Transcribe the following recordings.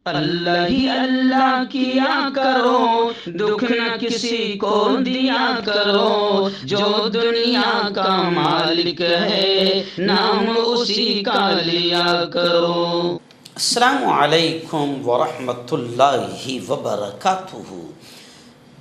اللہ ہی اللہ کیا کرو، دکھ نہ کسی کو دیا کرو، جو دنیا کا مالک ہے نام اسی کا لیا کرو۔ السلام علیکم ورحمۃ اللہ وبرکاتہ۔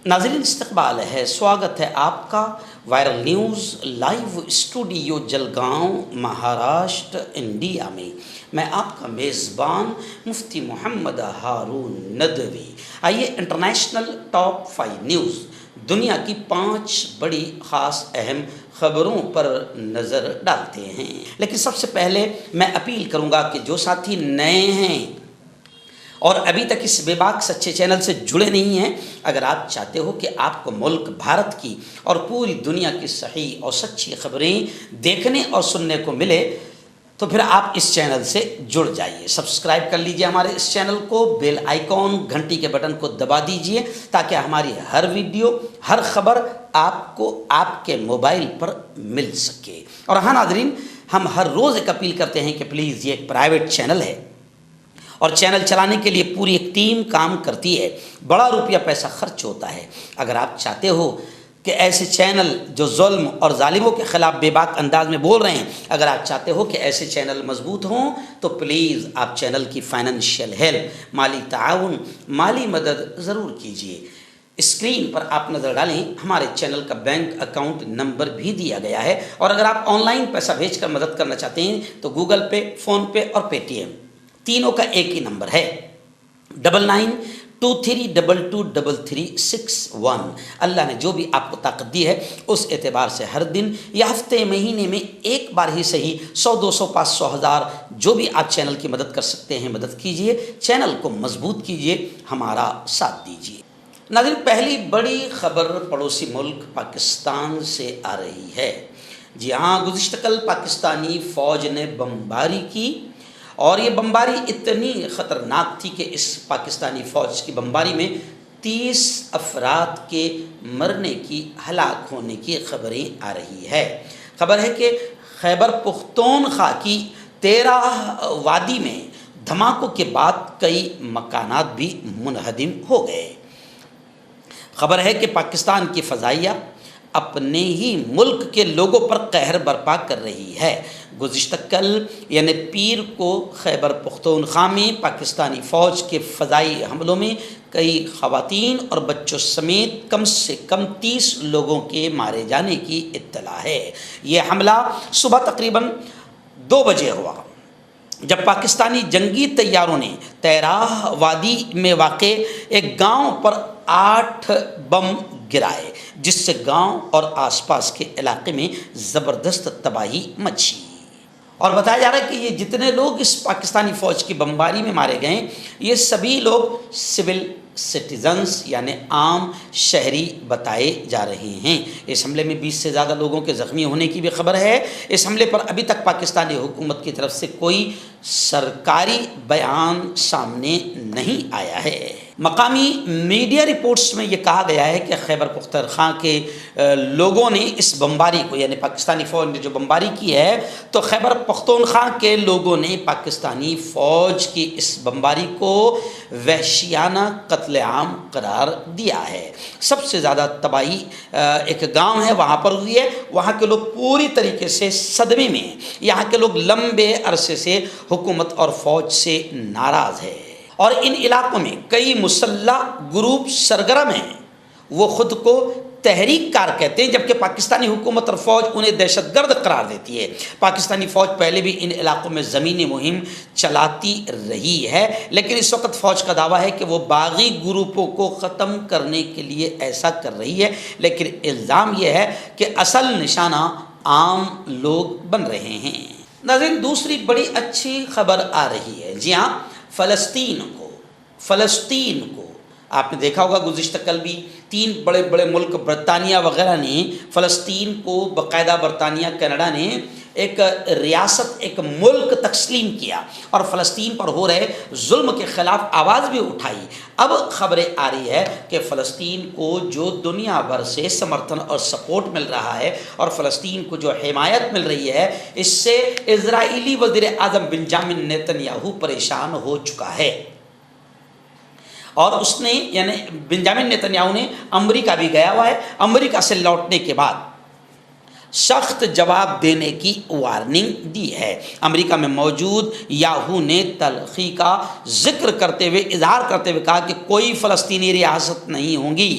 ناظرین استقبال ہے، سواگت ہے آپ کا viral news live studio Jalgaon Maharashtra India میں۔ میں آپ کا میزبان مفتی محمد ہارون ندوی۔ آئیے انٹرنیشنل ٹاپ 5 نیوز، دنیا کی 5 بڑی خاص اہم خبروں پر نظر ڈالتے ہیں۔ لیکن سب سے پہلے میں اپیل کروں گا کہ جو ساتھی نئے ہیں اور ابھی تک اس بے باک سچے چینل سے جڑے نہیں ہیں، اگر آپ چاہتے ہو کہ آپ کو ملک بھارت کی اور پوری دنیا کی صحیح اور سچی خبریں دیکھنے اور سننے کو ملے تو پھر آپ اس چینل سے جڑ جائیے، سبسکرائب کر لیجئے ہمارے اس چینل کو، بیل آئیکن گھنٹی کے بٹن کو دبا دیجئے تاکہ ہماری ہر ویڈیو، ہر خبر آپ کو آپ کے موبائل پر مل سکے۔ اور ہاں ناظرین، ہم ہر روز ایک اپیل کرتے ہیں کہ پلیز یہ ایک پرائیویٹ چینل ہے اور چینل چلانے کے لیے پوری ایک ٹیم کام کرتی ہے، بڑا روپیہ پیسہ خرچ ہوتا ہے۔ اگر آپ چاہتے ہو کہ ایسے چینل جو ظلم اور ظالموں کے خلاف بے باک انداز میں بول رہے ہیں، اگر آپ چاہتے ہو کہ ایسے چینل مضبوط ہوں تو پلیز آپ چینل کی فائنینشیل ہیلپ، مالی تعاون، مالی مدد ضرور کیجیے۔ اسکرین پر آپ نظر ڈالیں، ہمارے چینل کا بینک اکاؤنٹ نمبر بھی دیا گیا ہے، اور اگر آپ آن لائن پیسہ بھیج کر مدد کرنا چاہتے ہیں تو گوگل پے، فون پے اور پے ٹی ایم تینوں کا ایک ہی نمبر ہے، 9923223361۔ اللہ نے جو بھی آپ کو طاقت دی ہے اس اعتبار سے ہر دن یا ہفتے مہینے میں ایک بار ہی صحیح 100 200 500 1000 جو بھی آپ چینل کی مدد کر سکتے ہیں مدد کیجئے، چینل کو مضبوط کیجئے، ہمارا ساتھ دیجئے۔ ناظرین، پہلی بڑی خبر پڑوسی ملک پاکستان سے آ رہی ہے۔ جی ہاں، گزشتہ کل پاکستانی فوج نے بمباری کی، اور یہ بمباری اتنی خطرناک تھی کہ اس پاکستانی فوج کی بمباری میں 30 افراد کے مرنے کی، ہلاک ہونے کی خبریں آ رہی ہے۔ خبر ہے کہ خیبر پختونخوا کی 13 وادی میں دھماکوں کے بعد کئی مکانات بھی منہدم ہو گئے۔ خبر ہے کہ پاکستان کی فضائیہ اپنے ہی ملک کے لوگوں پر قہر برپا کر رہی ہے۔ گزشتہ کل یعنی پیر کو خیبر پختونخوا میں پاکستانی فوج کے فضائی حملوں میں کئی خواتین اور بچوں سمیت کم سے کم 30 لوگوں کے مارے جانے کی اطلاع ہے۔ یہ حملہ صبح تقریباً 2 بجے ہوا جب پاکستانی جنگی طیاروں نے 13 وادی میں واقع ایک گاؤں پر 8 بم گرائے، جس سے گاؤں اور آس پاس کے علاقے میں زبردست تباہی مچی۔ اور بتایا جا رہا ہے کہ یہ جتنے لوگ اس پاکستانی فوج کی بمباری میں مارے گئے، یہ سبھی لوگ سول سٹیزنز یعنی عام شہری بتائے جا رہے ہیں۔ اس حملے میں 20 سے زیادہ لوگوں کے زخمی ہونے کی بھی خبر ہے۔ اس حملے پر ابھی تک پاکستانی حکومت کی طرف سے کوئی سرکاری بیان سامنے نہیں آیا ہے۔ مقامی میڈیا رپورٹس میں یہ کہا گیا ہے کہ خیبر پختونخوا کے لوگوں نے اس بمباری کو، یعنی پاکستانی فوج نے جو بمباری کی ہے، تو خیبر پختونخوا کے لوگوں نے پاکستانی فوج کی اس بمباری کو وحشیانہ قتل عام قرار دیا ہے۔ سب سے زیادہ تباہی ایک گاؤں ہے وہاں پر ہوئی ہے۔ وہاں کے لوگ پوری طریقے سے صدمے میں ہیں۔ یہاں کے لوگ لمبے عرصے سے حکومت اور فوج سے ناراض ہے، اور ان علاقوں میں کئی مسلح گروپ سرگرم ہیں۔ وہ خود کو تحریک کار کہتے ہیں، جبکہ پاکستانی حکومت اور فوج انہیں دہشت گرد قرار دیتی ہے۔ پاکستانی فوج پہلے بھی ان علاقوں میں زمینی مہم چلاتی رہی ہے، لیکن اس وقت فوج کا دعویٰ ہے کہ وہ باغی گروپوں کو ختم کرنے کے لیے ایسا کر رہی ہے، لیکن الزام یہ ہے کہ اصل نشانہ عام لوگ بن رہے ہیں۔ ناظرین، دوسری بڑی اچھی خبر آ رہی ہے۔ جی ہاں، فلسطین کو آپ نے دیکھا ہوگا گزشتہ کل بھی 3 بڑے بڑے ملک برطانیہ وغیرہ نے فلسطین کو باقاعدہ، برطانیہ، کینیڈا نے ایک ریاست، ایک ملک تسلیم کیا اور فلسطین پر ہو رہے ظلم کے خلاف آواز بھی اٹھائی۔ اب خبریں آ رہی ہے کہ فلسطین کو جو دنیا بھر سے سمرتھن اور سپورٹ مل رہا ہے اور فلسطین کو جو حمایت مل رہی ہے، اس سے اسرائیلی وزیر اعظم بنجامن نیتن یاہو پریشان ہو چکا ہے۔ اور اس نے یعنی بنجامن نیتن نے امریکہ بھی گیا ہوا ہے، امریکہ سے لوٹنے کے بعد سخت جواب دینے کی وارننگ دی ہے۔ امریکہ میں موجود یاہو نے تلخی کا ذکر کرتے ہوئے اظہار کرتے ہوئے کہا کہ کوئی فلسطینی ریاست نہیں ہوں گی،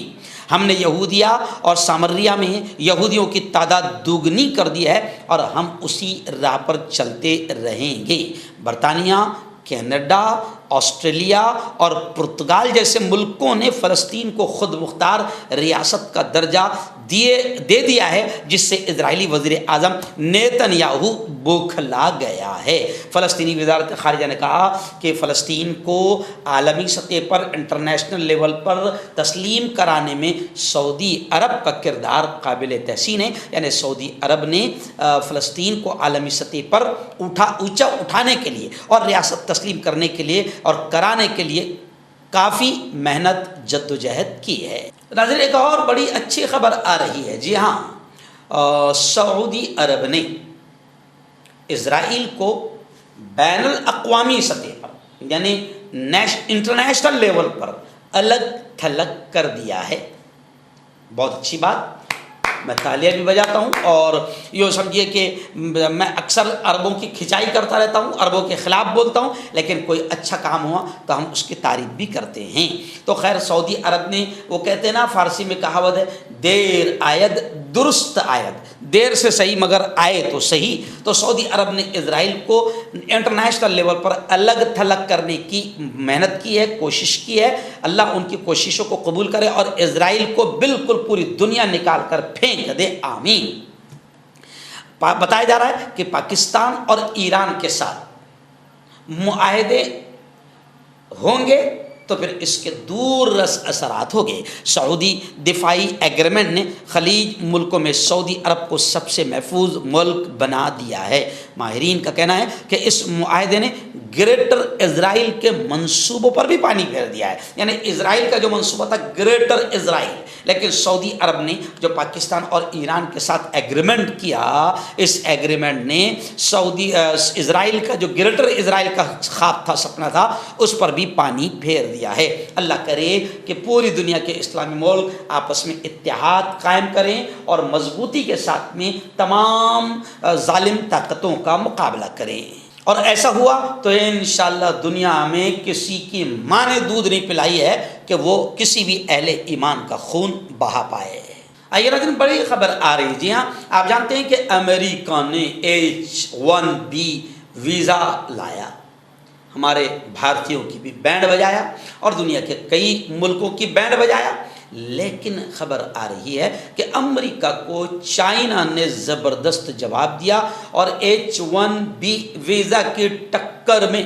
ہم نے یہودیہ اور سامریا میں یہودیوں کی تعداد دوگنی کر دی ہے اور ہم اسی راہ پر چلتے رہیں گے۔ برطانیہ، کینیڈا، آسٹریلیا اور پرتگال جیسے ملکوں نے فلسطین کو خود مختار ریاست کا درجہ دے دیا ہے، جس سے اسرائیلی وزیر اعظم نیتن یاہو بوکھلا گیا ہے۔ فلسطینی وزارت خارجہ نے کہا کہ فلسطین کو عالمی سطح پر انٹرنیشنل لیول پر تسلیم کرانے میں سعودی عرب کا کردار قابل تحسین ہے، یعنی سعودی عرب نے فلسطین کو عالمی سطح پر اونچا اٹھانے کے لیے اور ریاست تسلیم کرنے کے لیے اور کرانے کے لیے کافی محنت جدوجہد کی ہے۔ ناظرین، ایک اور بڑی اچھی خبر آ رہی ہے۔ جی ہاں، سعودی عرب نے اسرائیل کو بین الاقوامی سطح پر یعنی انٹرنیشنل لیول پر الگ تھلگ کر دیا ہے۔ بہت اچھی بات، میں تالیاں بھی بجاتا ہوں، اور یہ سمجھیے کہ میں اکثر عربوں کی کھچائی کرتا رہتا ہوں، عربوں کے خلاف بولتا ہوں، لیکن کوئی اچھا کام ہوا تو ہم اس کی تعریف بھی کرتے ہیں۔ تو خیر، سعودی عرب نے، وہ کہتے ہیں نا فارسی میں کہاوت ہے، دیر آید درست آید، دیر سے صحیح مگر آئے تو صحیح۔ تو سعودی عرب نے اسرائیل کو انٹرنیشنل لیول پر الگ تھلگ کرنے کی محنت کی ہے، کوشش کی ہے۔ اللہ ان کی کوششوں کو قبول کرے اور اسرائیل کو بالکل پوری دنیا نکال کر پھینک دے، آمین۔ بتایا جا رہا ہے کہ پاکستان اور ایران کے ساتھ معاہدے ہوں گے تو پھر اس کے دور رس اثرات ہوں گے۔ سعودی دفاعی ایگریمنٹ نے خلیج ملکوں میں سعودی عرب کو سب سے محفوظ ملک بنا دیا ہے۔ ماہرین کا کہنا ہے کہ اس معاہدے نے گریٹر اسرائیل کے منصوبوں پر بھی پانی پھیر دیا ہے، یعنی اسرائیل کا جو منصوبہ تھا گریٹر اسرائیل، لیکن سعودی عرب نے جو پاکستان اور ایران کے ساتھ ایگریمنٹ کیا، اس ایگریمنٹ نے اسرائیل کا جو گریٹر اسرائیل کا خواب تھا، سپنا تھا، اس پر بھی پانی پھیر دیا ہے۔ اللہ کرے کہ پوری دنیا کے اسلامی ملک آپس میں اتحاد قائم کریں اور مضبوطی کے ساتھ میں تمام ظالم طاقتوں کا مقابلہ کریں، اور ایسا ہوا تو انشاءاللہ دنیا میں کسی کی ماں نے دودھ نہیں پلائی ہے کہ وہ کسی بھی اہل ایمان کا خون بہا پائے۔ آئیے ناظرین، بڑی خبر آ رہی ہے۔ جی ہاں، آپ جانتے ہیں کہ امریکہ نے H-1B ویزا لایا، ہمارے بھارتیوں کی بھی بینڈ بجایا اور دنیا کے کئی ملکوں کی بینڈ بجایا، لیکن خبر آ رہی ہے کہ امریکہ کو چائنا نے زبردست جواب دیا اور H-1B ویزا کی ٹکر میں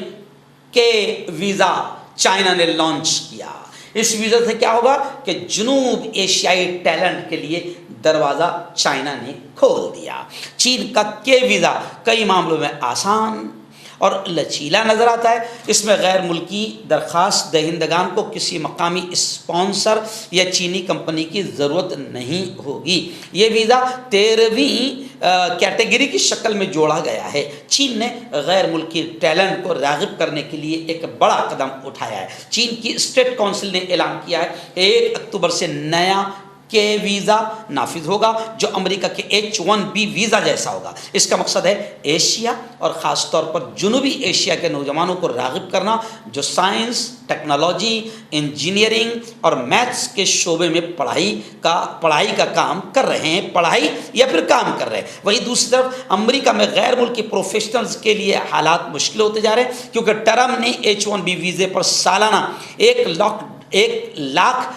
K ویزا چائنا نے لانچ کیا۔ اس ویزا سے کیا ہوگا کہ جنوب ایشیائی ٹیلنٹ کے لیے دروازہ چائنا نے کھول دیا۔ چین کا K ویزا کئی معاملوں میں آسان اور لچیلا نظر آتا ہے۔ اس میں غیر ملکی درخواست دہندگان کو کسی مقامی اسپانسر یا چینی کمپنی کی ضرورت نہیں ہوگی۔ یہ ویزا 13ویں کیٹیگری کی شکل میں جوڑا گیا ہے۔ چین نے غیر ملکی ٹیلنٹ کو راغب کرنے کے لیے ایک بڑا قدم اٹھایا ہے۔ چین کی اسٹیٹ کونسل نے اعلان کیا ہے 1 اکتوبر سے نیا K ویزا نافذ ہوگا جو امریکہ کے H-1B ویزا جیسا ہوگا۔ اس کا مقصد ہے ایشیا اور خاص طور پر جنوبی ایشیا کے نوجوانوں کو راغب کرنا جو سائنس، ٹیکنالوجی، انجینئرنگ اور میتھس کے شعبے میں پڑھائی کا کام کر رہے ہیں، پڑھائی یا پھر کام کر رہے ہیں۔ وہیں دوسری طرف امریکہ میں غیر ملکی پروفیشنلز کے لیے حالات مشکل ہوتے جا رہے ہیں، کیونکہ ٹرمپ نے H-1B ویزے پر سالانہ $1 لاکھ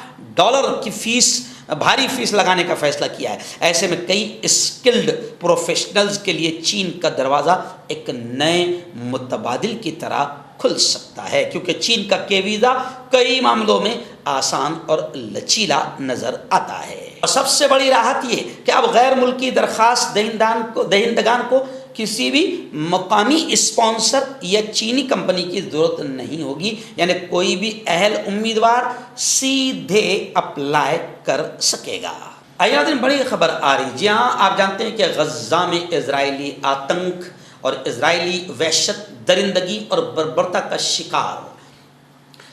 کی بھاری فیس لگانے کا فیصلہ کیا ہے۔ ایسے میں کئی اسکلڈ پروفیشنلز کے لیے چین کا دروازہ ایک نئے متبادل کی طرح کھل سکتا ہے، کیونکہ چین کا K ویزا کئی معاملوں میں آسان اور لچیلا نظر آتا ہے۔ اور سب سے بڑی راحت یہ کہ اب غیر ملکی درخواست دہندگان کو کسی بھی مقامی اسپانسر یا چینی کمپنی کی ضرورت نہیں ہوگی، یعنی کوئی بھی اہل امیدوار سیدھے اپلائی کر سکے گا۔ آئیے بڑی خبر آ رہی۔ جی ہاں، آپ جانتے ہیں کہ غزہ میں اسرائیلی آتنک اور اسرائیلی وحشت، درندگی اور بربرتا کا شکار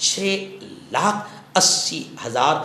6,80,000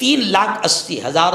3,80,000